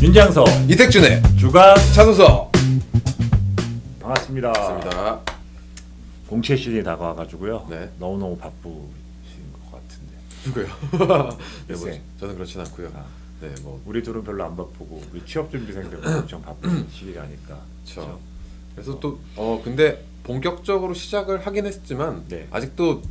윤장서 이택준의 주간 차소서 반갑습니다. 반갑습니다. 공채 시즌이 다가와가지고요. 네. 너무너무 바쁘신 것 같은데. 누구요? 네, 뭐, 글쎄. 저는 그렇진 않고요. 아, 네, 뭐 우리 둘은 별로 안 바쁘고 우리 취업준비생들은 엄청 바쁜 시기가 아닐까. 그렇죠. 그래서 또 근데 본격적으로 시작을 하긴 했지만 네. 아직도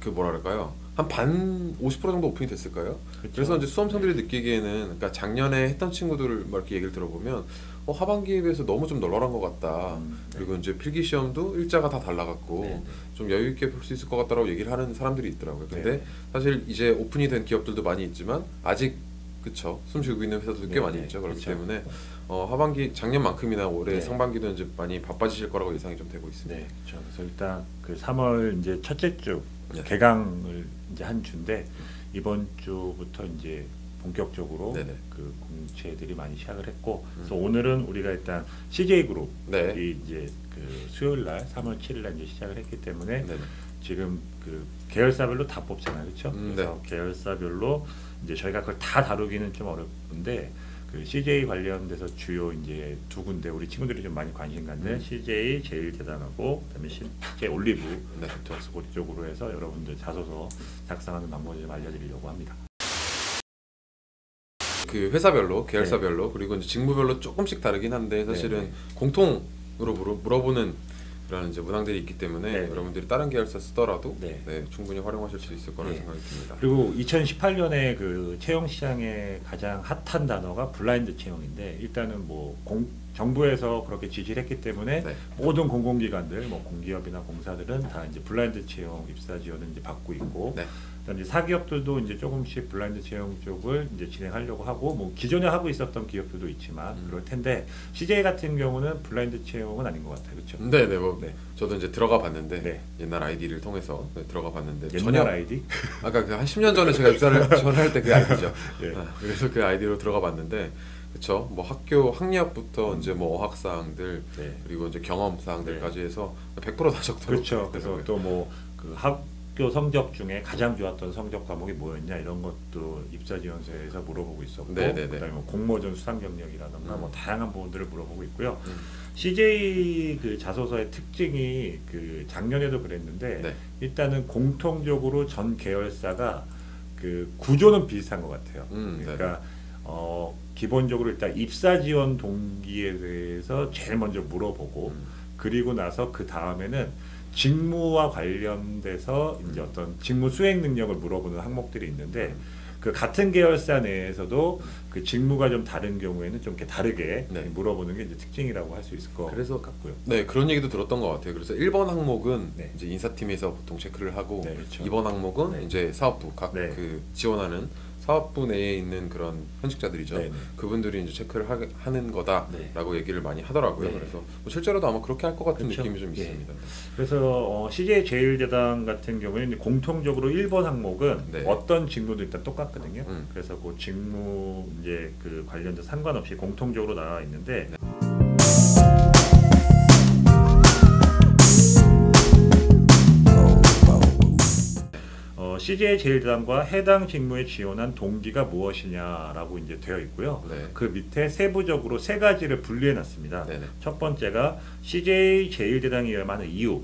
그 뭐랄까요? 한 반 50% 정도 오픈이 됐을까요? 그쵸. 그래서 이제 수험생들이 느끼기에는 그러니까 작년에 했던 친구들을 막 이렇게 얘기를 들어보면 하반기에 비해서 너무 좀 널널한 것 같다. 네. 그리고 이제 필기 시험도 일자가 다 달라갔고 네, 네. 좀 여유 있게 볼 수 있을 것 같다라고 얘기를 하는 사람들이 있더라고요. 근데 네. 사실 이제 오픈이 된 기업들도 많이 있지만 아직 그쵸 숨 쉬고 있는 회사들도 꽤 네, 많이 네. 있죠. 그렇기 그쵸. 때문에 하반기 작년만큼이나 올해 네. 상반기도 이제 많이 바빠지실 거라고 예상이 좀 되고 있습니다. 네, 그렇죠. 그래서 일단 그 3월 이제 첫째 주 네. 개강을 이제 한 주인데 이번 주부터 이제 본격적으로 네네. 그 공채들이 많이 시작을 했고, 그래서 오늘은 우리가 일단 CJ 그룹이 네. 이제 그 수요일 날 3월 7일 날 이제 시작을 했기 때문에 네네. 지금 그 계열사별로 다 뽑잖아요, 그렇죠? 그래서 네. 계열사별로 이제 저희가 그걸 다 다루기는 좀 어렵은데 그 CJ 관련돼서 주요 이제 두 군데 우리 친구들이 좀 많이 관심 갖는 CJ 제일대단하고 그다음에 CJ 올리브 네. 그래서 그쪽으로 해서 여러분들 자소서 작성하는 방법을 좀 알려드리려고 합니다. 그 회사별로, 계열사별로 그리고 이제 직무별로 조금씩 다르긴 한데 사실은 네. 공통으로 물어보는 그런 이제 문항들이 있기 때문에 네. 여러분들이 다른 계열사 쓰더라도 네. 충분히 활용하실 수 있을 거라는 네. 생각이 듭니다. 그리고 2018년에 그 채용 시장의 가장 핫한 단어가 블라인드 채용인데 일단은 뭐 정부에서 그렇게 지시를 했기 때문에 네. 모든 공공기관들, 뭐 공기업이나 공사들은 다 이제 블라인드 채용 입사 지원을 이제 받고 있고, 네. 그다음에 사기업들도 이제 조금씩 블라인드 채용 쪽을 이제 진행하려고 하고, 뭐 기존에 하고 있었던 기업들도 있지만 그럴 텐데 CJ 같은 경우는 블라인드 채용은 아닌 것 같아요, 그렇죠? 네네 뭐 네. 저도 이제 들어가 봤는데 네. 옛날 아이디를 통해서 들어가 봤는데 옛날 아이디? 아까 그 한 10년 전에 제가 입사를 지원할 때 그 아이디죠. 예. 그래서 그 아이디로 들어가 봤는데 그쵸 뭐 학교 학력부터 이제 뭐 어학사항들 네. 그리고 이제 경험 사항들까지 해서 100%다 적도록 그렇죠. 그래서 또 뭐 그 학교 성적 중에 가장 좋았던 성적 과목이 뭐였냐 이런 것도 입사 지원서에서 물어보고 있었고, 네네네. 그다음에 뭐 공모전 수상 경력이라든가 뭐 다양한 부분들을 물어보고 있고요. CJ 그 자소서의 특징이 그 작년에도 그랬는데 네. 일단은 공통적으로 전 계열사가 그 구조는 비슷한 것 같아요. 그러니까 기본적으로 일단 입사 지원 동기에 대해서 제일 먼저 물어보고 그리고 나서 그 다음에는 직무와 관련돼서 이제 어떤 직무 수행 능력을 물어보는 항목들이 있는데 그 같은 계열사 내에서도 그 직무가 좀 다른 경우에는 좀 이렇게 다르게 네. 물어보는 게 이제 특징이라고 할 수 있을 것 그래서 같고요. 네 그런 얘기도 들었던 것 같아요. 그래서 1번 항목은 네. 이제 인사팀에서 보통 체크를 하고 네, 그렇죠. 2번 항목은 네. 이제 사업부 각 네. 그 지원하는 사업부 내에 있는 그런 현직자들이죠. 네, 네. 그분들이 이제 체크를 하는 거다라고 네. 얘기를 많이 하더라고요. 네. 그래서 뭐 실제로도 아마 그렇게 할 것 같은 그렇죠. 느낌이 좀 예. 있습니다. 그래서 CJ 제일대당 같은 경우에는 공통적으로 1번 항목은 네. 어떤 직무도 일단 똑같거든요. 음. 그래서 그 직무 이제 그 관련된 상관없이 공통적으로 나와 있는데. CJ 제일대당과 해당 직무에 지원한 동기가 무엇이냐라고 이제 되어 있고요. 네. 그 밑에 세부적으로 세 가지를 분리해 놨습니다. 네네. 첫 번째가 CJ 제일대당이어야만 하는 이유,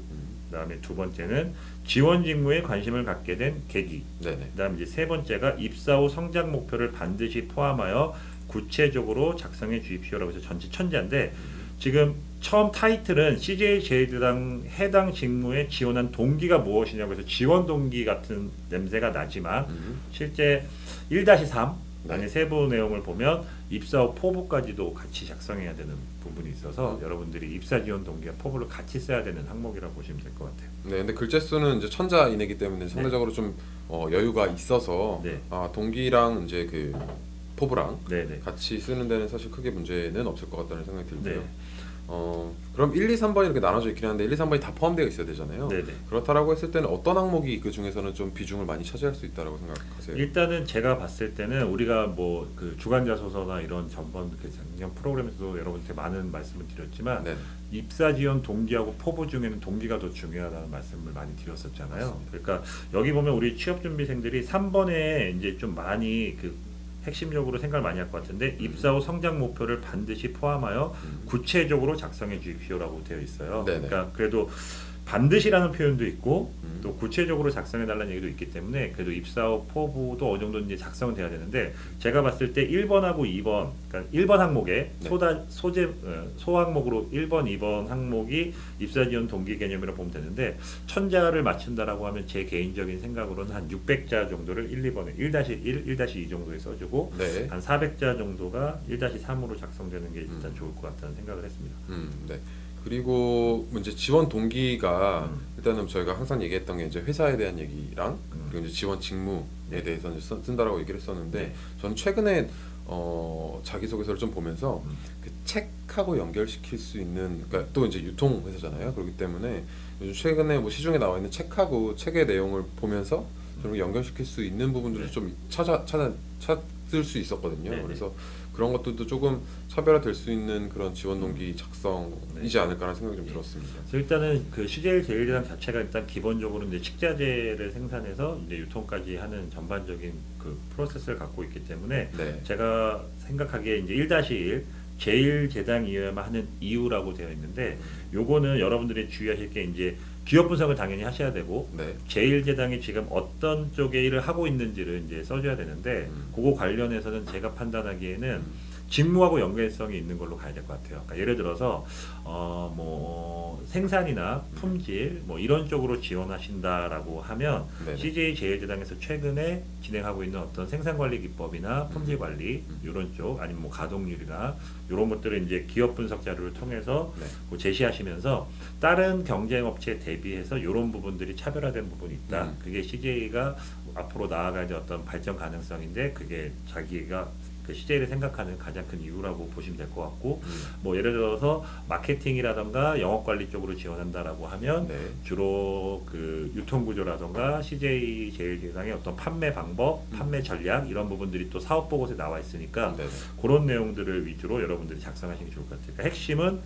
그다음에 두 번째는 지원 직무에 관심을 갖게 된 계기, 네네. 그다음에 이제 세 번째가 입사 후 성장 목표를 반드시 포함하여 구체적으로 작성해 주십시오라고 해서 전체 천자인데 지금 처음 타이틀은 CJ 제일대당 해당 직무에 지원한 동기가 무엇이냐고 해서 지원 동기 같은 냄새가 나지만 실제 1-3 안에 세부 내용을 보면 입사 후 포부까지도 같이 작성해야 되는 부분이 있어서 여러분들이 입사 지원 동기와 포부를 같이 써야 되는 항목이라고 보시면 될 것 같아요. 네, 근데 글자 수는 이제 천자 이내기 때문에 상대적으로 좀 여유가 있어서 네. 동기랑 이제 그 포부랑 네네. 같이 쓰는 데는 사실 크게 문제는 없을 것 같다는 생각이 들고요. 네. 그럼 1, 2, 3번이 이렇게 나눠져 있긴 한데 1, 2, 3번이 다 포함되어 있어야 되잖아요. 네네. 그렇다라고 했을 때는 어떤 항목이 그 중에서는 좀 비중을 많이 차지할 수 있다고 생각하세요? 일단은 제가 봤을 때는 우리가 뭐 그 주간 자소서나 이런 전번 그 작년 프로그램에서도 여러분한테 많은 말씀을 드렸지만 네. 입사 지원 동기하고 포부 중에는 동기가 더 중요하다는 말씀을 많이 드렸었잖아요. 그러니까 여기 보면 우리 취업 준비생들이 3번에 이제 좀 많이 그 핵심적으로 생각을 많이 할 것 같은데 입사 후 성장 목표를 반드시 포함하여 구체적으로 작성해 주십시오라고 되어 있어요. 네네. 그러니까 그래도 반드시라는 표현도 있고 음. 또 구체적으로 작성해 달라는 얘기도 있기 때문에 그래도 입사 후 포부도 어느 정도 이제 작성은 돼야 되는데 제가 봤을 때 1번하고 2번 그러니까 1번 항목에 네. 소항목으로 1번, 2번 항목이 입사 지원 동기 개념이라고 보면 되는데 천자를 맞춘다라고 하면 제 개인적인 생각으로는 한 600자 정도를 1, 2번에 1-1, 1-2 정도에 써주고 네. 한 400자 정도가 1-3으로 작성되는 게 일단 좋을 것 같다는 생각을 했습니다. 네. 그리고 이제 지원 동기가 음. 일단은 저희가 항상 얘기했던 게 이제 회사에 대한 얘기랑 음. 그리고 이제 지원 직무에 대해서 이제 쓴다라고 얘기를 했었는데 네. 저는 최근에 자기소개서를 좀 보면서 음. 그 책하고 연결시킬 수 있는 그러니까 또 이제 유통 회사잖아요. 그렇기 때문에 요즘 최근에 뭐 시중에 나와 있는 책하고 책의 내용을 보면서 좀 연결시킬 수 있는 부분들을 네. 좀 찾을 수 있었거든요. 네네. 그래서 그런 것들도 조금 차별화될 수 있는 그런 지원 동기 작성이지 네. 않을까라는 생각이 좀 들었습니다. 그래서 일단은 그 CJ 제일제당 자체가 일단 기본적으로 이제 식자재를 생산해서 이제 유통까지 하는 전반적인 그 프로세스를 갖고 있기 때문에 네. 제가 생각하기에 이제 1-1 제일제당이어야만 하는 이유라고 되어 있는데 요거는 여러분들이 주의하실 게 이제 기업 분석을 당연히 하셔야 되고 네. 제일제당이 지금 어떤 쪽의 일을 하고 있는지를 이제 써줘야 되는데 그거 관련해서는 제가 판단하기에는 직무하고 연계성이 있는 걸로 가야 될 것 같아요. 그러니까 예를 들어서 뭐 생산이나 품질 뭐 이런 쪽으로 지원하신다라고 하면 네네. CJ 제일제당에서 최근에 진행하고 있는 어떤 생산관리 기법이나 품질 관리 이런 쪽 아니면 뭐 가동률이나 이런 것들을 이제 기업 분석 자료를 통해서 네. 뭐 제시하시면서 다른 경쟁 업체에 대비해서 이런 부분들이 차별화된 부분이 있다. 그게 CJ가 앞으로 나아가야 될 어떤 발전 가능성인데 그게 자기가 그 CJ를 생각하는 가장 큰 이유라고 보시면 될 것 같고 뭐 예를 들어서 마케팅이라던가 영업관리 쪽으로 지원한다라고 하면 네. 주로 그 유통구조라던가 CJ 제일제당의 어떤 판매 방법, 판매 전략 이런 부분들이 또 사업 보고서에 나와 있으니까 네네. 그런 내용들을 위주로 여러분들이 작성하시는 게 좋을 것 같아요. 그러니까 핵심은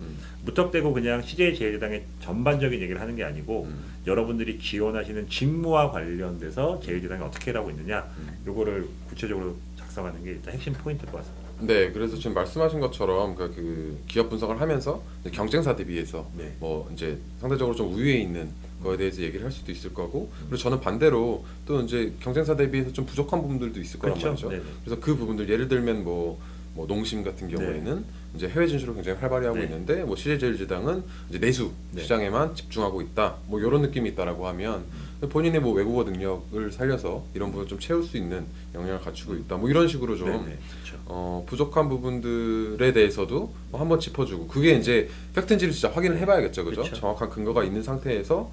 무턱대고 그냥 CJ 제일제당의 전반적인 얘기를 하는 게 아니고 여러분들이 지원하시는 직무와 관련돼서 제일제당이 어떻게 일하고 있느냐 요거를 구체적으로 작성하는 게 일단 핵심 포인트일 것 같습니다. 네, 그래서 지금 말씀하신 것처럼 그 기업 분석을 하면서 이제 경쟁사들 비해서 네. 뭐 이제 상대적으로 좀 우위에 있는 거에 대해서 얘기를 할 수도 있을 거고 그리고 저는 반대로 또 이제 경쟁사 대비해서 좀 부족한 부분들도 있을 거란 그렇죠. 말이죠. 네네. 그래서 그 부분들 예를 들면 뭐 농심 같은 경우에는 이제 해외 진출을 굉장히 활발히 하고 네. 있는데 뭐 CJ제일제당은 이제 내수 네. 시장에만 집중하고 있다. 뭐 이런 느낌이 있다라고 하면 본인의 뭐 외국어 능력을 살려서 이런 부분을 좀 채울 수 있는 역량을 갖추고 있다. 뭐 이런 식으로 좀 네네. 그렇죠. 부족한 부분들에 대해서도 뭐 한번 짚어주고 그게 이제 팩트인지를 진짜 확인을 해봐야겠죠, 그죠? 그쵸. 정확한 근거가 있는 상태에서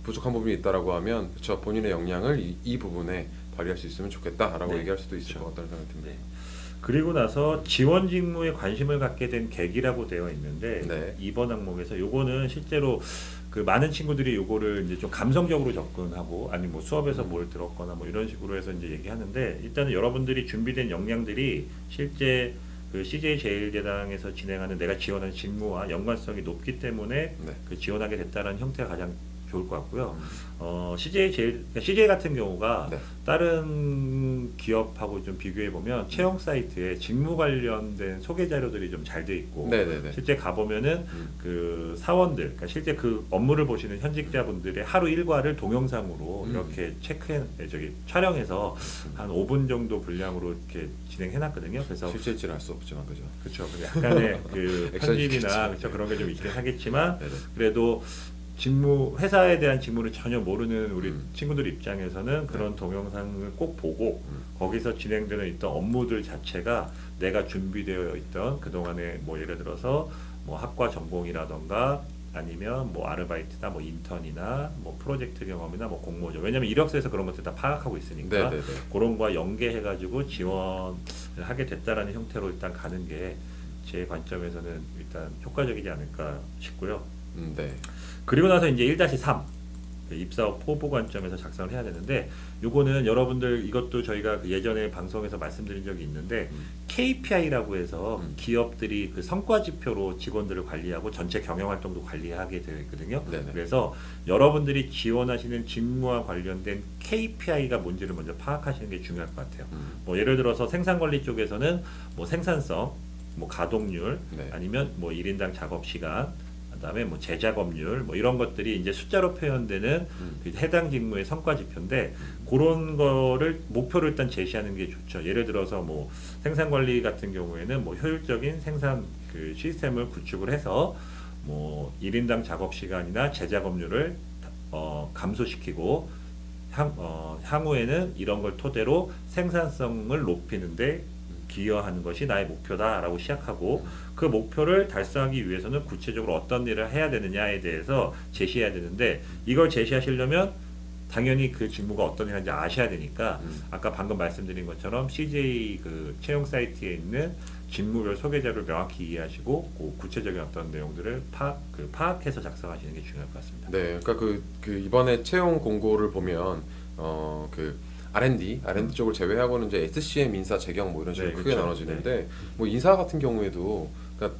부족한 부분이 있다라고 하면 그쵸 본인의 역량을 이 부분에 발휘할 수 있으면 좋겠다라고 네. 얘기할 수도 있을 그쵸. 것 같다는 생각이 듭니다. 네. 그리고 나서 지원 직무에 관심을 갖게 된 계기라고 되어 있는데 네. 2번 항목에서 요거는 실제로 그 많은 친구들이 요거를 이제 좀 감성적으로 접근하고 아니 뭐 수업에서 뭘 들었거나 뭐 이런 식으로 해서 이제 얘기하는데 일단은 여러분들이 준비된 역량들이 실제 그 CJ 제일제당에서 진행하는 내가 지원한 직무와 연관성이 높기 때문에 네. 그 지원하게 됐다는 형태가 가장 좋을 것 같고요. CJ 같은 경우가 네. 다른 기업하고 좀 비교해 보면 채용 사이트에 직무 관련된 소개 자료들이 좀 잘 돼 있고 네네네. 실제 가 보면은 그 사원들, 그러니까 실제 그 업무를 보시는 현직자분들의 하루 일과를 동영상으로 이렇게 촬영해서 한 5분 정도 분량으로 이렇게 진행해 놨거든요. 그래서 실질지는 알 수 없지만 그죠. 그렇죠. 약간의 그 액션이 편집이나 있겠죠. 그렇죠. 그런 게 좀 있긴 하겠지만 네네. 그래도 회사에 대한 직무를 전혀 모르는 우리 친구들 입장에서는 그런 동영상을 꼭 보고 거기서 진행되는 있던 업무들 자체가 내가 준비되어 있던 그동안에 뭐 예를 들어서 뭐 학과 전공이라던가 아니면 뭐 아르바이트나 뭐 인턴이나 뭐 프로젝트 경험이나 뭐 공모죠. 왜냐면 이력서에서 그런 것들 다 파악하고 있으니까 네네네. 그런 거와 연계해가지고 지원을 하게 됐다라는 형태로 일단 가는 게 제 관점에서는 일단 효과적이지 않을까 싶고요. 네. 그리고 나서 이제 1-3 그 입사업 포부 관점에서 작성을 해야 되는데 요거는 여러분들 이것도 저희가 그 예전에 방송에서 말씀드린 적이 있는데 KPI라고 해서 기업들이 그 성과 지표로 직원들을 관리하고 전체 경영 활동도 관리하게 되어 있거든요. 네네. 그래서 여러분들이 지원하시는 직무와 관련된 KPI가 뭔지를 먼저 파악하시는 게 중요할 것 같아요. 뭐 예를 들어서 생산관리 쪽에서는 뭐 생산성, 뭐 가동률, 네. 아니면 뭐 1인당 작업 시간, 그다음에 뭐 재작업률, 뭐 이런 것들이 이제 숫자로 표현되는 그 해당 직무의 성과 지표인데 그런 거를 목표를 일단 제시하는 게 좋죠. 예를 들어서 뭐 생산 관리 같은 경우에는 뭐 효율적인 생산 그 시스템을 구축을 해서 뭐 1인당 작업 시간이나 재작업률을 감소시키고 향후에는 이런 걸 토대로 생산성을 높이는데 기여하는 것이 나의 목표다라고 시작하고 그 목표를 달성하기 위해서는 구체적으로 어떤 일을 해야 되느냐에 대해서 제시해야 되는데 이걸 제시하시려면 당연히 그 직무가 어떤 일인지 아셔야 되니까 아까 방금 말씀드린 것처럼 CJ 그 채용 사이트에 있는 직무별 소개자를 명확히 이해하시고 그 구체적인 어떤 내용들을 파악해서 작성하시는 게 중요할 것 같습니다. 네, 그러니까 그 이번에 채용 공고를 보면 그 R&D 쪽을 제외하고는 이제 SCM, 인사, 재경 뭐 이런 식으로 네, 크게 그렇죠. 나눠지는데 뭐 인사 같은 경우에도 그러니까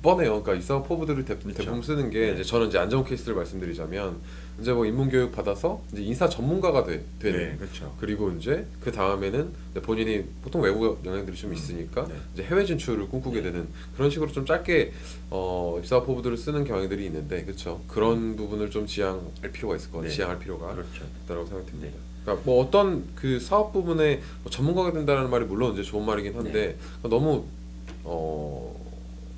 뻔해요. 그러니까 입사업 포부들이 대부분 쓰는 게 네. 이제 저는 이제 안 좋은 케이스를 말씀드리자면 이제 뭐 인문 교육 받아서 이제 인사 전문가가 되는 네, 그렇죠. 그리고 이제 그 다음에는 본인이 보통 외부 영향들이 좀 있으니까 네. 이제 해외 진출을 꿈꾸게 되는 그런 식으로 좀 짧게 입사업 포부들을 쓰는 경향들이 있는데 그렇죠. 그런 부분을 좀 지양할 필요가 있을 것 같아요. 네. 지양할 필요가 그렇죠. 있다고 생각됩니다. 네. 그러니까 뭐 어떤 그 사업 부분에 뭐 전문가가 된다는 말이 물론 이제 좋은 말이긴 한데 너무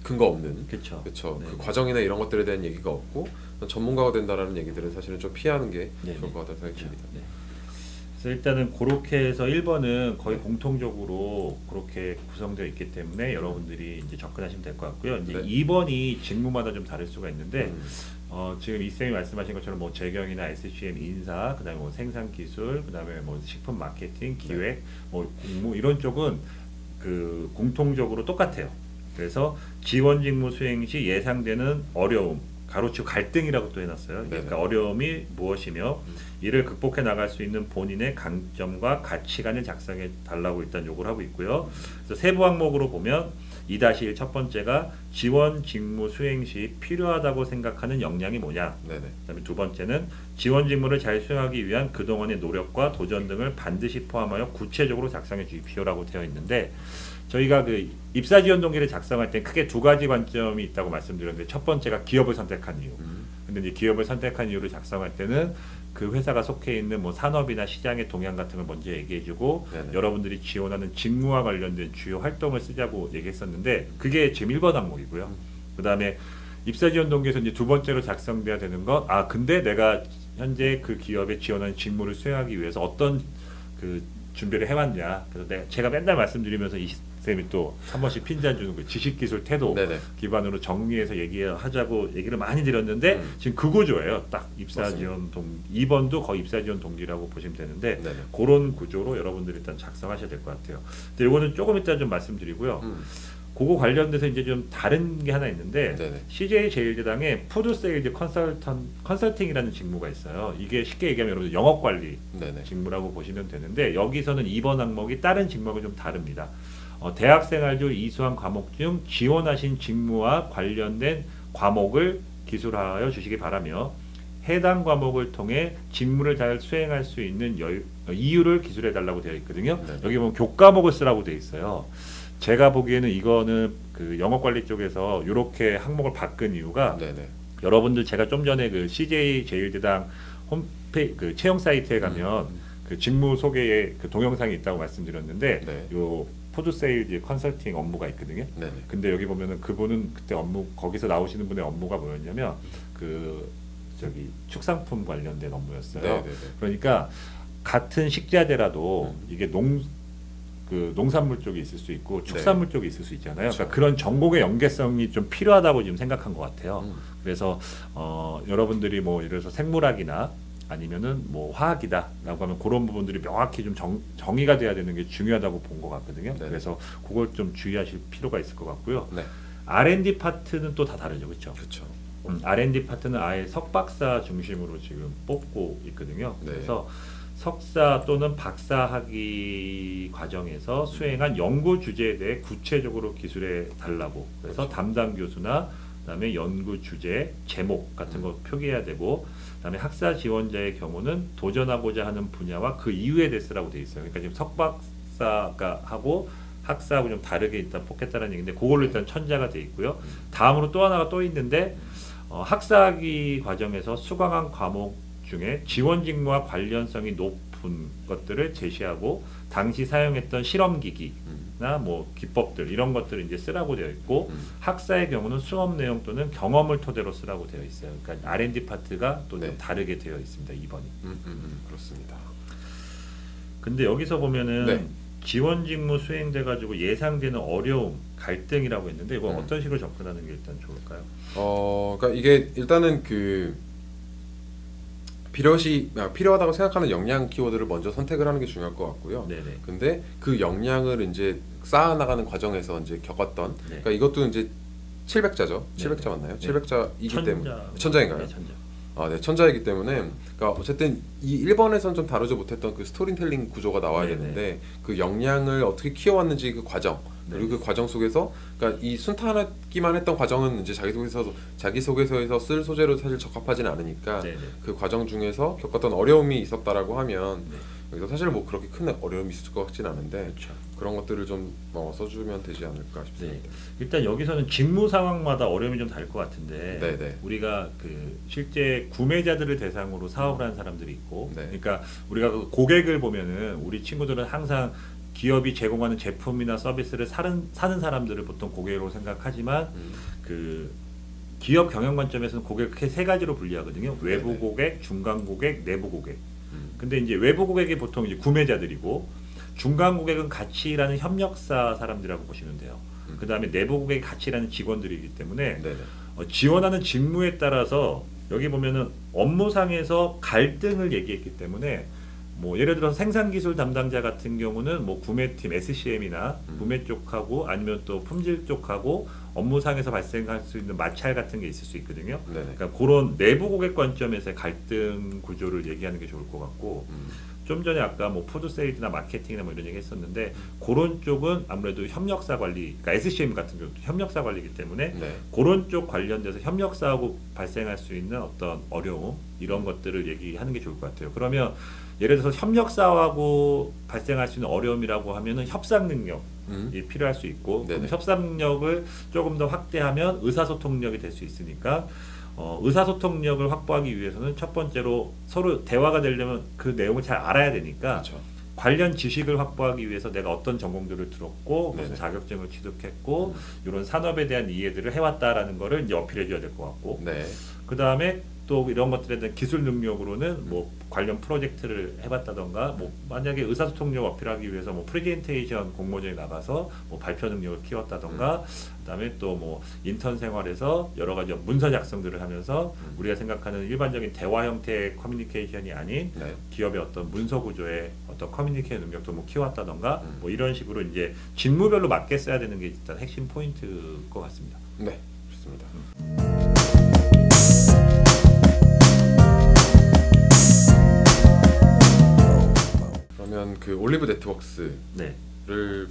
근거 없는 그렇죠. 그렇죠. 네. 그 과정이나 이런 것들에 대한 얘기가 없고 전문가가 된다라는 얘기들은 사실은 좀 피하는 게 네, 좋을 것 같다는 생각이 그렇죠. 듭니다. 네. 그래서 일단은 그렇게 해서 1번은 거의 공통적으로 그렇게 구성되어 있기 때문에 여러분들이 이제 접근하시면 될 것 같고요. 이제 네. 2번이 직무마다 좀 다를 수가 있는데 음. 지금 이쌤이 말씀하신 것처럼 뭐 재경이나 SCM 인사, 그다음에 뭐 생산 기술, 그다음에 뭐 식품 마케팅, 기획, 뭐 공무 이런 쪽은 그 공통적으로 똑같아요. 그래서 지원 직무 수행 시 예상되는 어려움, 가로치고 갈등이라고 또 해놨어요. 그러니까 어려움이 무엇이며 이를 극복해 나갈 수 있는 본인의 강점과 가치관을 작성해 달라고 일단 요구를 하고 있고요. 그래서 세부 항목으로 보면 2-1 첫 번째가 지원 직무 수행 시 필요하다고 생각하는 역량이 뭐냐. 네네. 그다음에 두 번째는 지원 직무를 잘 수행하기 위한 그동안의 노력과 도전 등을 반드시 포함하여 구체적으로 작성해 주십시오라고 되어 있는데 저희가 그 입사 지원 동기를 작성할 때 크게 두 가지 관점이 있다고 말씀드렸는데 첫 번째가 기업을 선택한 이유. 근데 이제 기업을 선택한 이유를 작성할 때는 그 회사가 속해 있는 뭐 산업이나 시장의 동향 같은 걸 먼저 얘기해주고 여러분들이 지원하는 직무와 관련된 주요 활동을 쓰자고 얘기했었는데 그게 지금 1번 항목이고요. 그 다음에 입사 지원 동기에서 이제 두 번째로 작성돼야 되는 건 근데 내가 현재 그 기업에 지원하는 직무를 수행하기 위해서 어떤 그 준비를 해왔냐. 그래서 제가 맨날 말씀드리면서 이 쌤이 또 한 번씩 핀잔 주는 그 지식기술 태도 네네. 기반으로 정리해서 얘기하자고 얘기를 많이 드렸는데 지금 그 구조예요. 딱 입사지원 2번도 거의 입사지원 동기라고 보시면 되는데 네네. 그런 구조로 여러분들이 일단 작성하셔야 될 것 같아요. 근데 이거는 조금 이따 좀 말씀드리고요. 그거 관련돼서 이제 좀 다른 게 하나 있는데 네네. CJ 제일제당에 푸드 세일즈 컨설팅이라는 직무가 있어요. 이게 쉽게 얘기하면 여러분 영업 관리 네네. 직무라고 보시면 되는데 여기서는 2번 항목이 다른 직무하고 좀 다릅니다. 대학생활 중 이수한 과목 중 지원하신 직무와 관련된 과목을 기술하여 주시기 바라며 해당 과목을 통해 직무를 잘 수행할 수 있는 이유를 기술해 달라고 되어 있거든요. 네네. 여기 보면 교과목을 쓰라고 되어 있어요. 제가 보기에는 이거는 그 영업관리 쪽에서 이렇게 항목을 바꾼 이유가 네네. 여러분들 제가 좀 전에 그 CJ 제일대당 홈페이지 그 채용 사이트에 가면 그 직무 소개에 그 동영상이 있다고 말씀드렸는데 네. 요 푸드 세일즈 컨설팅 업무가 있거든요. 네네. 근데 여기 보면은 그분은 그때 업무 거기서 나오시는 분의 업무가 뭐였냐면 그 저기 축산품 관련된 업무였어요. 네네네. 그러니까 같은 식자재라도 이게 농산물 쪽이 있을 수 있고 축산물 쪽이 있을 수 있잖아요. 그렇죠. 그러니까 그런 전공의 연계성이 좀 필요하다고 지금 생각한 것 같아요. 그래서 여러분들이 뭐 예를 들어서 생물학이나 아니면은 뭐 화학이다라고 하면 그런 부분들이 명확히 좀 정의가 돼야 되는 게 중요하다고 본 것 같거든요. 네네. 그래서 그걸 좀 주의하실 필요가 있을 것 같고요. 네. R&D 파트는 또 다 다르죠, 그렇죠? 그렇죠. R&D 파트는 아예 석박사 중심으로 지금 뽑고 있거든요. 네. 그래서 석사 또는 박사 학위 과정에서 수행한 연구 주제에 대해 구체적으로 기술해 달라고. 그래서 그렇죠. 담당 교수나 그다음에 연구 주제, 제목 같은 거 표기해야 되고, 그다음에 학사 지원자의 경우는 도전하고자 하는 분야와 그 이유에 대해 쓰라고 돼 있어요. 그러니까 지금 석박사가 하고 학사하고 좀 다르게 일단 뽑겠다는 얘기인데, 그걸로 일단 천자가 돼 있고요. 다음으로 또 하나가 또 있는데, 학사학위 과정에서 수강한 과목 중에 지원 직무와 관련성이 높은 것들을 제시하고, 당시 사용했던 실험기기나 뭐 기법들 이런 것들을 이제 쓰라고 되어 있고, 학사의 경우는 수업 내용 또는 경험을 토대로 쓰라고 되어 있어요. 그러니까 R&D 파트가 또 좀 네. 다르게 되어 있습니다. 2번이. 그렇습니다. 근데 여기서 보면은 네. 지원 직무 수행돼 가지고 예상되는 어려움, 갈등이라고 했는데, 이건 어떤 식으로 접근하는 게 일단 좋을까요? 그러니까 이게 일단은 그 필요하다고 생각하는 역량 키워드를 먼저 선택을 하는 게 중요할 것 같고요. 네네. 근데 그 역량을 이제 쌓아나가는 과정에서 이제 겪었던, 네. 그러니까 이것도 이제 700자죠. 네. 700자 맞나요? 네. 700자이기 때문에 천자인가요? 네, 천자. 네, 천자이기 때문에, 그러니까 어쨌든 이 1번에선 좀 다루지 못했던 그 스토리텔링 구조가 나와야 네네. 되는데, 그 역량을 어떻게 키워왔는지 그 과정, 그리고 그 과정 속에서, 그러니까 이 순탄하기만 했던 과정은 이제 자기소개서에서 쓸 소재로 사실 적합하지는 않으니까, 네네. 그 과정 중에서 겪었던 어려움이 있었다라고 하면, 네. 여기서 사실 뭐 그렇게 큰 어려움이 있을 것 같지는 않은데, 그렇죠. 그런 것들을 좀 써주면 되지 않을까 네. 싶습니다. 일단 여기서는 직무 상황마다 어려움이 좀 다를 것 같은데, 네네. 우리가 그 실제 구매자들을 대상으로 사업을 하는 사람들이 있고, 네. 그러니까 우리가 그 고객을 보면은 우리 친구들은 항상 기업이 제공하는 제품이나 서비스를 사는 사람들을 보통 고객으로 생각하지만, 그 기업 경영 관점에서는 고객을 크게 세 가지로 분리하거든요. 외부 네네. 고객, 중간 고객, 내부 고객. 근데 이제 외부 고객이 보통 이제 구매자들이고, 중간 고객은 같이 일하는 협력사 사람들이라고 보시면 돼요. 그 다음에 내부 고객이 같이 일하는 직원들이기 때문에, 네네. 지원하는 직무에 따라서 여기 보면은 업무상에서 갈등을 얘기했기 때문에, 뭐 예를 들어서 생산기술 담당자 같은 경우는 뭐 구매팀 SCM이나 구매 쪽하고 아니면 또 품질 쪽하고 업무상에서 발생할 수 있는 마찰 같은 게 있을 수 있거든요. 네네. 그러니까 그런 내부 고객 관점에서의 갈등 구조를 얘기하는 게 좋을 것 같고, 좀 전에 아까 뭐 푸드 세일즈나 마케팅이나 뭐 이런 얘기 했었는데, 그런 쪽은 아무래도 협력사 관리, 그러니까 SCM 같은 경우도 협력사 관리이기 때문에, 네. 그런 쪽 관련돼서 협력사하고 발생할 수 있는 어떤 어려움, 이런 것들을 얘기하는 게 좋을 것 같아요. 그러면 예를 들어서 협력사하고 발생할 수 있는 어려움이라고 하면은 협상 능력이 필요할 수 있고, 그럼 네네. 협상 능력을 조금 더 확대하면 의사소통력이 될 수 있으니까, 의사소통력을 확보하기 위해서는 첫 번째로 서로 대화가 되려면 그 내용을 잘 알아야 되니까, 그렇죠. 관련 지식을 확보하기 위해서 내가 어떤 전공들을 들었고 무슨 네네. 자격증을 취득했고 이런 산업에 대한 이해들을 해왔다라는 거를 이제 어필해 줘야 될 것 같고, 네. 그 다음에 또 이런 것들에 대한 기술 능력으로는 뭐 관련 프로젝트를 해봤다던가, 뭐 만약에 의사소통력 어필하기 위해서 뭐 프레젠테이션 공모전에 나가서 뭐 발표 능력을 키웠다던가, 그다음에 또 뭐 인턴 생활에서 여러 가지 문서 작성들을 하면서 우리가 생각하는 일반적인 대화 형태의 커뮤니케이션이 아닌 네. 기업의 어떤 문서 구조의 어떤 커뮤니케이션 능력도 뭐 키웠다던가, 뭐 이런 식으로 이제 직무별로 맞게 써야 되는 게 일단 핵심 포인트일 것 같습니다. 네. 좋습니다. 그러면 그 올리브 네트워크스를 네.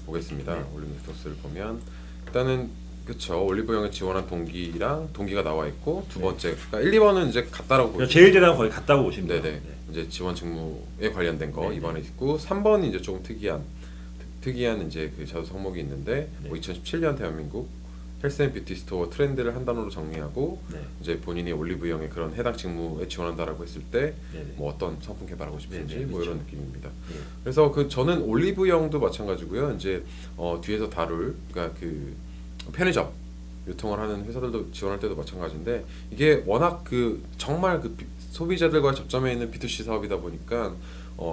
보겠습니다. 네. 올리브 네트워크스를 보면 일단은 그쵸, 올리브영에 지원한 동기가 나와 있고, 두 네. 번째, 그러니까 1, 2번은 이제 같다라고 보시면 제일 대단한 거의 같다고 보시면 돼요. 네네. 이제 지원 직무에 관련된 거 네네. 2번에 있고, 3번이 이제 조금 특이한 이제 그 자소 성목이 있는데, 네. 뭐 2017년 대한민국 헬스앤뷰티 스토어 트렌드를 한 단어로 정리하고, 네. 이제 본인이 올리브영의 그런 해당 직무에 지원한다라고 했을 때 네네. 뭐 어떤 상품 개발하고 싶은지 네네, 뭐 그렇죠. 이런 느낌입니다. 예. 그래서 저는 올리브영도 마찬가지고요. 이제 뒤에서 다룰, 그러니까 그 편의점 유통을 하는 회사들도 지원할 때도 마찬가지인데, 이게 워낙 그 정말 그 소비자들과 접점에 있는 B2C 사업이다 보니까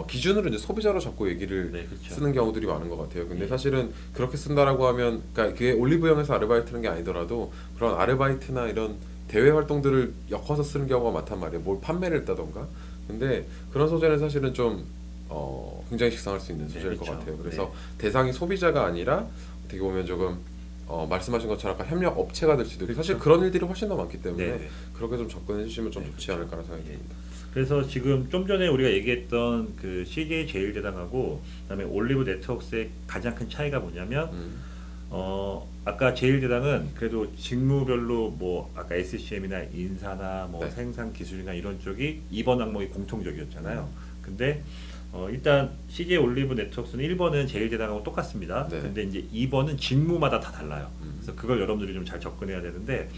기준으로 이제 소비자로 자꾸 얘기를 네, 그렇죠. 쓰는 경우들이 많은 것 같아요. 근데 예. 사실은 그렇게 쓴다라고 하면, 그러니까 그게 올리브영에서 아르바이트하는 게 아니더라도 그런 아르바이트나 이런 대외 활동들을 엮어서 쓰는 경우가 많단 말이에요. 뭘 판매를 했다던가. 근데 그런 소재는 사실은 좀 굉장히 식상할 수 있는 소재일 것 그렇죠. 같아요. 그래서 대상이 소비자가 아니라 어떻게 보면 조금 말씀하신 것처럼 약간 협력 업체가 될 수도 있고 사실 그런 일들이 훨씬 더 많기 때문에 네네. 그렇게 좀 접근해 주시면 좀 네, 좋지 그렇죠. 않을까라는 생각이 예. 듭니다. 그래서 지금 좀 전에 우리가 얘기했던 그 CJ 제일제당하고 그다음에 올리브 네트워크스의 가장 큰 차이가 뭐냐면 아까 제일제당은 그래도 직무별로 뭐 아까 SCM이나 인사나 뭐 네. 생산 기술이나 이런 쪽이 이번 항목이 공통적이었잖아요. 근데 일단 CJ 올리브 네트워크스는 1번은 제일제당하고 똑같습니다. 네. 근데 이제 2번은 직무마다 다 달라요. 그래서 그걸 여러분들이 좀 잘 접근해야 되는데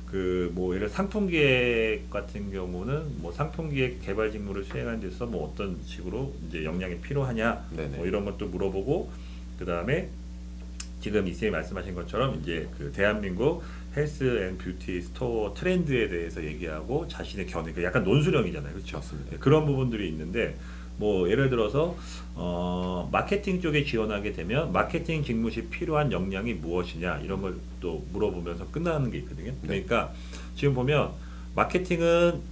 그 뭐 예를 들어 상품 기획 같은 경우는 뭐 상품 기획 개발 직무를 수행하는 데서 뭐 어떤 식으로 이제 역량이 필요하냐 네네. 뭐 이런 것도 물어보고 그 다음에 지금 이쌤이 말씀하신 것처럼 이제 그 대한민국 헬스 앤 뷰티 스토어 트렌드에 대해서 얘기하고 자신의 견해, 그 약간 논술형이잖아요, 그렇죠? 맞습니다. 그런 부분들이 있는데 뭐 예를 들어서 마케팅 쪽에 지원하게 되면 마케팅 직무 시 필요한 역량이 무엇이냐 이런 걸 또 물어보면서 끝나는 게 있거든요. 그러니까 지금 보면 마케팅은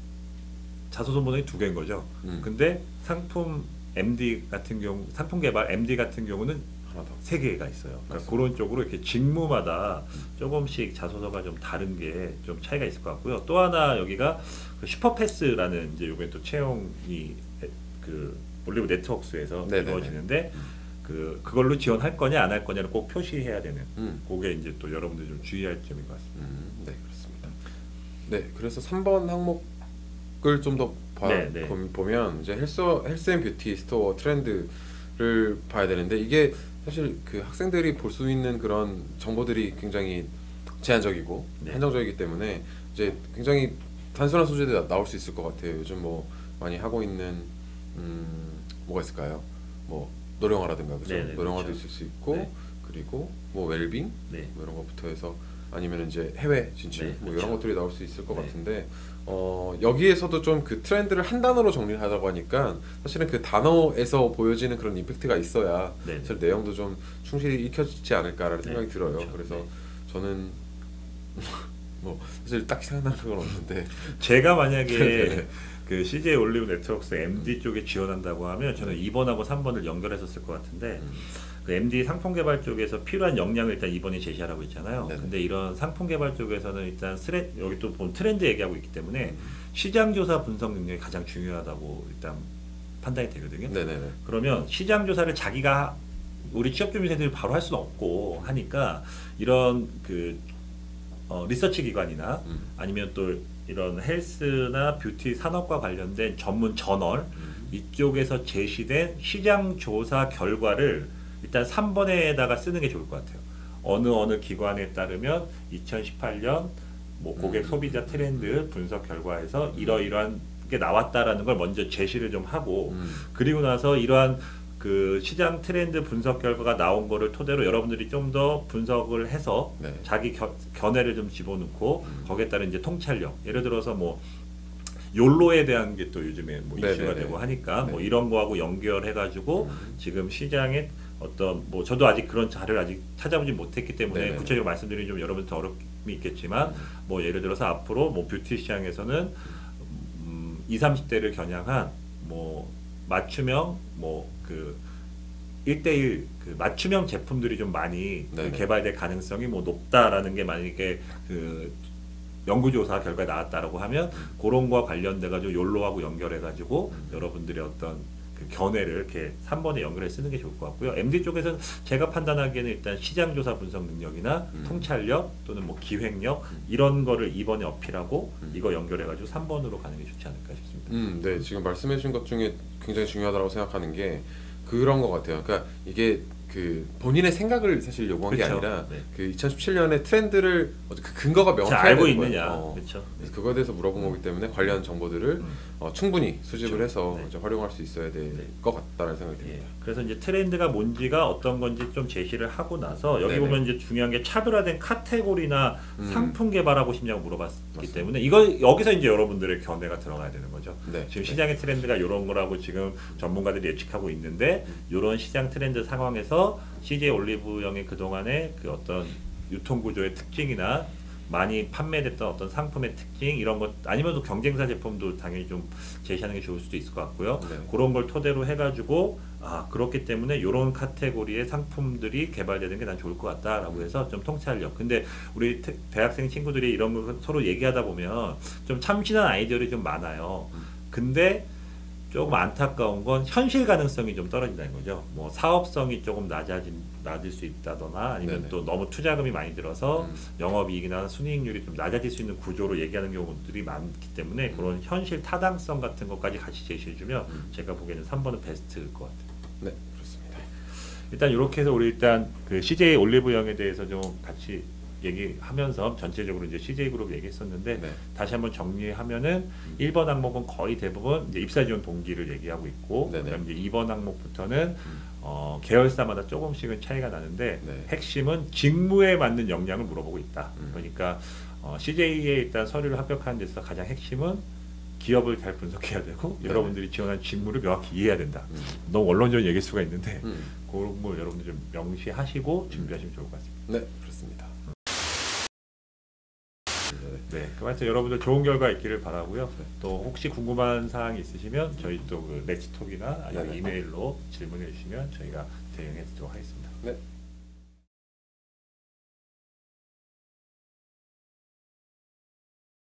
자소서 문항이 두 개인 거죠. 근데 상품 MD 같은 경우, 상품 개발 MD 같은 경우는 하나 더. 세 개가 있어요. 그러니까 맞습니다. 그런 쪽으로 이렇게 직무마다 조금씩 자소서가 좀 다른 게 좀 차이가 있을 것 같고요. 또 하나 여기가 그 슈퍼패스라는 이제 요게 또 채용이 그 올리브 네트워크스에서 네네네. 이루어지는데 그걸로 지원할 거냐 안 할 거냐를 꼭 표시해야 되는 음. 그게 이제 또 여러분들이 좀 주의할 점인 것 같습니다. 네, 그렇습니다. 네, 그래서 3번 항목을 좀 더 네, 네. 보면 이제 헬스 앤 뷰티 스토어 트렌드를 봐야 되는데 이게 사실 그 학생들이 볼 수 있는 그런 정보들이 굉장히 제한적이고 네. 한정적이기 때문에 이제 굉장히 단순한 소재들이 나올 수 있을 것 같아요. 요즘 뭐 많이 하고 있는 뭐가 있을까요? 뭐 노령화라든가 그죠? 네네, 노령화도 그렇죠. 있을 수 있고 네. 그리고 뭐 웰빙 네. 뭐 이런 것부터 해서 아니면 이제 해외 진출 네, 뭐 그렇죠. 이런 것들이 나올 수 있을 것 네. 같은데 여기에서도 좀 그 트렌드를 한 단어로 정리를 하자고 하니까 사실은 그 단어에서 보여지는 그런 임팩트가 있어야 네. 사실 내용도 좀 충실히 익혀지지 않을까라는 네, 생각이 들어요. 그렇죠. 그래서 네. 저는 뭐 사실 딱히 생각나는 건 없는데 제가 만약에 네네. 그 CJ 올리브 네트워크스 MD 쪽에 지원한다고 하면 저는 2번하고 3번을 연결했었을 것 같은데 그 MD 상품 개발 쪽에서 필요한 역량을 일단 2번이 제시하라고 했잖아요. 네네. 근데 이런 상품 개발 쪽에서는 일단 여기 또 보면 트렌드 얘기하고 있기 때문에 시장 조사 분석 능력이 가장 중요하다고 일단 판단이 되거든요. 네네네. 그러면 시장 조사를 자기가 우리 취업 준비생들이 바로 할 수는 없고 하니까 이런 그 리서치 기관이나 아니면 또 이런 헬스나 뷰티 산업과 관련된 전문 저널 이쪽에서 제시된 시장 조사 결과를 일단 3번에다가 쓰는 게 좋을 것 같아요. 어느 기관에 따르면 2018년 뭐 고객 소비자 트렌드 분석 결과에서 이러이러한 게 나왔다라는 걸 먼저 제시를 좀 하고 그리고 나서 이러한 그 시장 트렌드 분석 결과가 나온 거를 토대로 여러분들이 좀 더 분석을 해서 네. 자기 견해를 좀 집어넣고 거기에 따른 이제 통찰력 예를 들어서 뭐 욜로에 대한 게 또 요즘에 뭐 이슈가 네네네. 되고 하니까 네. 뭐 이런 거하고 연결해 가지고 지금 시장에 어떤 뭐 저도 아직 그런 자료를 아직 찾아보지 못했기 때문에 네네네. 구체적으로 말씀드리기 좀 여러분들 어려움이 있겠지만 뭐 예를 들어서 앞으로 뭐 뷰티 시장에서는 20, 30대를 겨냥한 뭐 맞춤형 뭐 그 1대1 그 맞춤형 제품들이 좀 많이 그 네네. 개발될 가능성이 뭐 높다라는 게 만약에 그 연구조사 결과에 나왔다라고 하면 그런 거와 관련돼 가지고 욜로하고 연결해 가지고 여러분들의 어떤 그 견해를 이렇게 3번에 연결해 쓰는 게 좋을 것 같고요. MD 쪽에서는 제가 판단하기에는 일단 시장조사 분석 능력이나 통찰력 또는 뭐 기획력 이런 거를 2번에 어필하고 이거 연결해 가지고 3번으로 가는 게 좋지 않을까 싶습니다. 네, 지금 말씀해 주신 것 중에 굉장히 중요하다고 생각하는 게 그런 것 같아요. 그러니까 이게 그 본인의 생각을 사실 요구한 게 그쵸. 아니라 네. 그 2017년의 트렌드를 그 근거가 잘 명확해야 알고 되는 거예요. 있느냐. 그렇죠. 그래서 그거에 대해서 물어본 거기 때문에 관련 정보들을 충분히 수집을 그렇죠. 해서 네. 이제 활용할 수 있어야 될 것 같다는 생각이 예. 듭니다. 그래서 이제 트렌드가 뭔지가 어떤 건지 좀 제시를 하고 나서 여기 네네. 보면 이제 중요한 게 차별화된 카테고리나 상품 개발하고 싶냐고 물어봤기 맞습니다. 때문에 이거 여기서 이제 여러분들의 견해가 들어가야 되는 거죠. 네. 지금 네. 시장의 트렌드가 이런 거라고 지금 전문가들이 예측하고 있는데 이런 시장 트렌드 상황에서 CJ 올리브영의 그동안의 그 어떤 유통 구조의 특징이나 많이 판매됐던 어떤 상품의 특징 이런 것 아니면 또 경쟁사 제품도 당연히 좀 제시하는 게 좋을 수도 있을 것 같고요. 네. 그런 걸 토대로 해가지고 그렇기 때문에 이런 카테고리의 상품들이 개발되는 게 난 좋을 것 같다라고 해서 좀 통찰력. 근데 우리 대학생 친구들이 이런 걸 서로 얘기하다 보면 좀 참신한 아이디어들이 좀 많아요. 근데 조금 안타까운 건 현실 가능성이 좀 떨어진다는 거죠. 뭐 사업성이 조금 낮을 수 있다거나 아니면 네네. 또 너무 투자금이 많이 들어서 음. 영업이익이나 순이익률이 좀 낮아질 수 있는 구조로 얘기하는 경우들이 많기 때문에 그런 현실 타당성 같은 것까지 같이 제시해주면 제가 보기에는 3번은 베스트일 것 같아요. 네, 그렇습니다. 일단 이렇게 해서 우리 일단 그 CJ 올리브영에 대해서 좀 같이 얘기하면서 전체적으로 이제 CJ 그룹 얘기했었는데 네. 다시 한번 정리하면은 1번 항목은 거의 대부분 이제 입사 지원 동기를 얘기하고 있고 네네. 그다음에 이제 2번 항목부터는 계열사마다 조금씩은 차이가 나는데 네. 핵심은 직무에 맞는 역량을 물어보고 있다. 음. 그러니까 CJ에 일단 서류를 합격하는 데서 가장 핵심은 기업을 잘 분석해야 되고 네네. 여러분들이 지원한 직무를 명확히 이해해야 된다. 음. 너무 원론적인 얘기일 수가 있는데 음. 그런 걸 여러분들 좀 명시하시고 준비하시면 좋을 것 같습니다. 네, 그렇습니다. 네, 그래서 여러분들 좋은 결과 있기를 바라고요. 네. 또 혹시 궁금한 사항이 있으시면 저희 또 그 렉스톡이나 아니면 네네. 이메일로 질문해 주시면 저희가 대응해 드리도록 하겠습니다. 네.